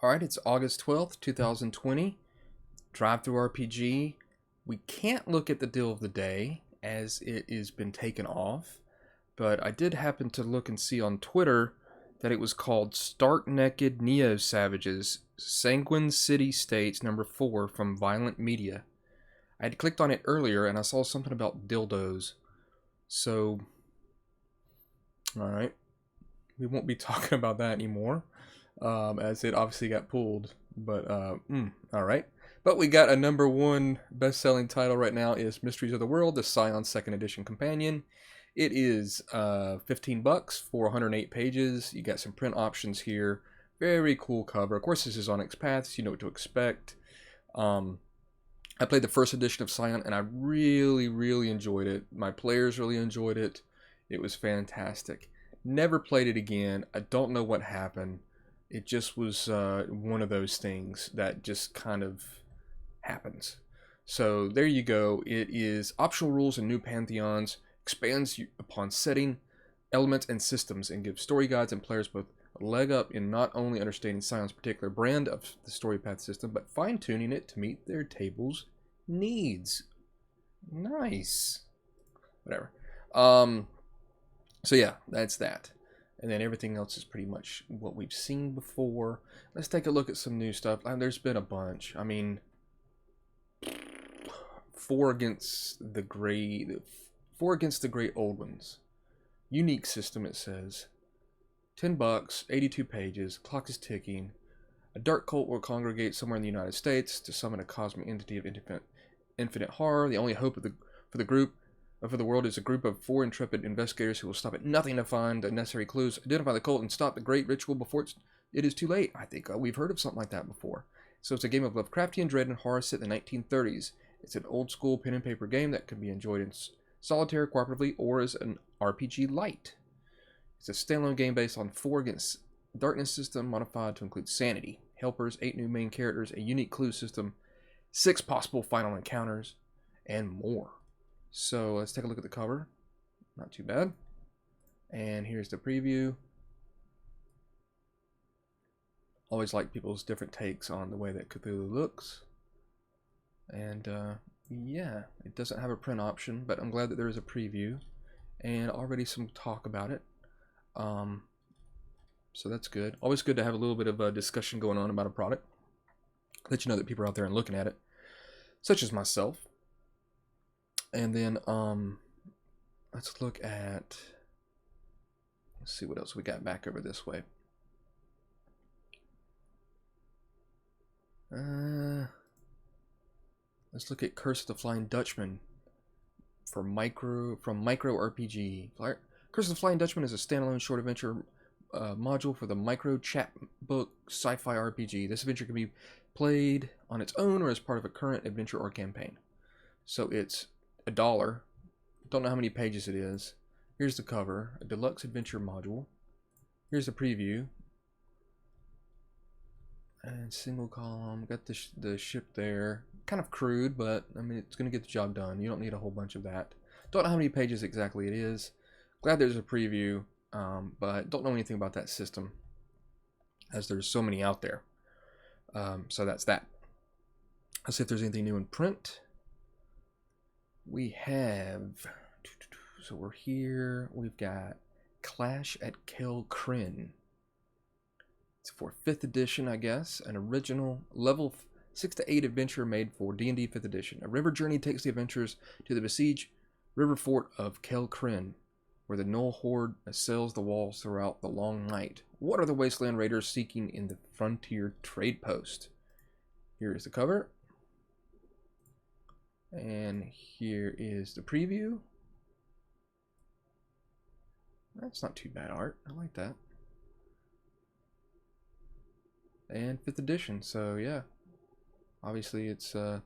Alright, it's August 12th, 2020. DriveThruRPG. We can't look at the deal of the day as it has been taken off, but I did happen to look and see on Twitter that it was called Stark Naked Neo Savages, Sanguine City States number 4 from Violent Media. I had clicked on it earlier and I saw something about dildos. So, alright. We won't be talking about that anymore. As it obviously got pulled, but alright. But we got a number 1 best-selling title right now is Mysteries of the World, the Scion 2nd Edition Companion. It is $15 for 108 pages. You got some print options here. Very cool cover. Of course, this is on X Paths. You know what to expect. I played the first edition of Scion, and I really enjoyed it. My players really enjoyed it. It was fantastic. Never played it again. I don't know what happened. It just was one of those things that just kind of happens. So there you go. It is optional rules and new pantheons, expands upon setting, elements, and systems, and gives story guides and players both a leg up in not only understanding Scion's particular brand of the story path system, but fine-tuning it to meet their table's needs. Nice. Whatever. So yeah, that's that. And then everything else is pretty much what we've seen before. Let's take a look at some new stuff. There's been a bunch. I mean, 4 against the great old ones. Unique system, it says. $10, 82 pages. Clock is ticking. A dark cult will congregate somewhere in the United States to summon a cosmic entity of infinite horror. The only hope for the world is a group of 4 intrepid investigators who will stop at nothing to find the necessary clues, identify the cult, and stop the great ritual before it is too late. I think we've heard of something like that before. So it's a game of Lovecraftian dread and horror set in the 1930s. It's an old school pen and paper game that can be enjoyed in solitaire, cooperatively, or as an RPG light. It's a standalone game based on 4 against darkness system modified to include sanity, helpers, 8 new main characters, a unique clue system, 6 possible final encounters, and more. So let's take a look at the cover. Not too bad. And here's the preview. Always like people's different takes on the way that Cthulhu looks. And yeah, it doesn't have a print option, but I'm glad that there is a preview and already some talk about it. So that's good. Always good to have a little bit of a discussion going on about a product. Let you know that people are out there and looking at it, such as myself. And then let's see what else we got back over this way. Let's look at Curse of the Flying Dutchman from Micro RPG. Curse of the Flying Dutchman is a standalone short adventure module for the Micro Chapbook Sci-Fi RPG. This adventure can be played on its own or as part of a current adventure or campaign. So it's $1. Don't know how many pages it is. Here's the cover, a deluxe adventure module. Here's the preview. And single column, got the ship there. Kind of crude, but I mean, it's going to get the job done. You don't need a whole bunch of that. Don't know how many pages exactly it is. Glad there's a preview, but don't know anything about that system, as there's so many out there. So that's that. Let's see if there's anything new in print. We have, so we're here, we've got Clash at Kell, Crenn. It's for 5th edition, I guess, an original level 6 to 8 adventure made for D&D 5th edition. A river journey takes the adventurers to the besieged river fort of Kell, Crenn, where the Null Horde assails the walls throughout the long night. What are the Wasteland Raiders seeking in the frontier trade post? Here is the cover. And here is the preview. That's not too bad art. I like that. And 5th edition, so yeah. Obviously it's I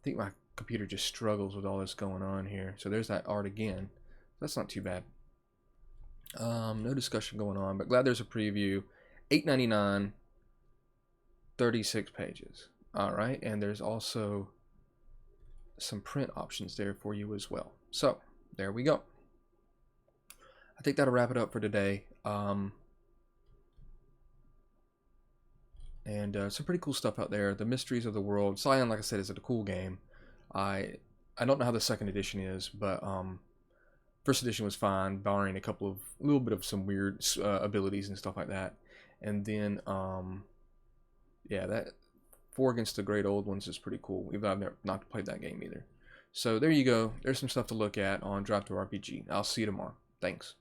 think my computer just struggles with all this going on here. So there's that art again. That's not too bad. No discussion going on, but glad there's a preview. $8.99, 36 pages. Alright, and there's also some print options there for you as well. So there we go. I think that'll wrap it up for today. and some pretty cool stuff out there. The Mysteries of the World. Scion, like I said, is a cool game. I don't know how the second edition is, but first edition was fine, barring a little bit of some weird abilities and stuff like that. And then, yeah, that 4 Against the Great Old Ones is pretty cool, even though I've never not played that game either. So there you go. There's some stuff to look at on DriveThruRPG. I'll see you tomorrow. Thanks.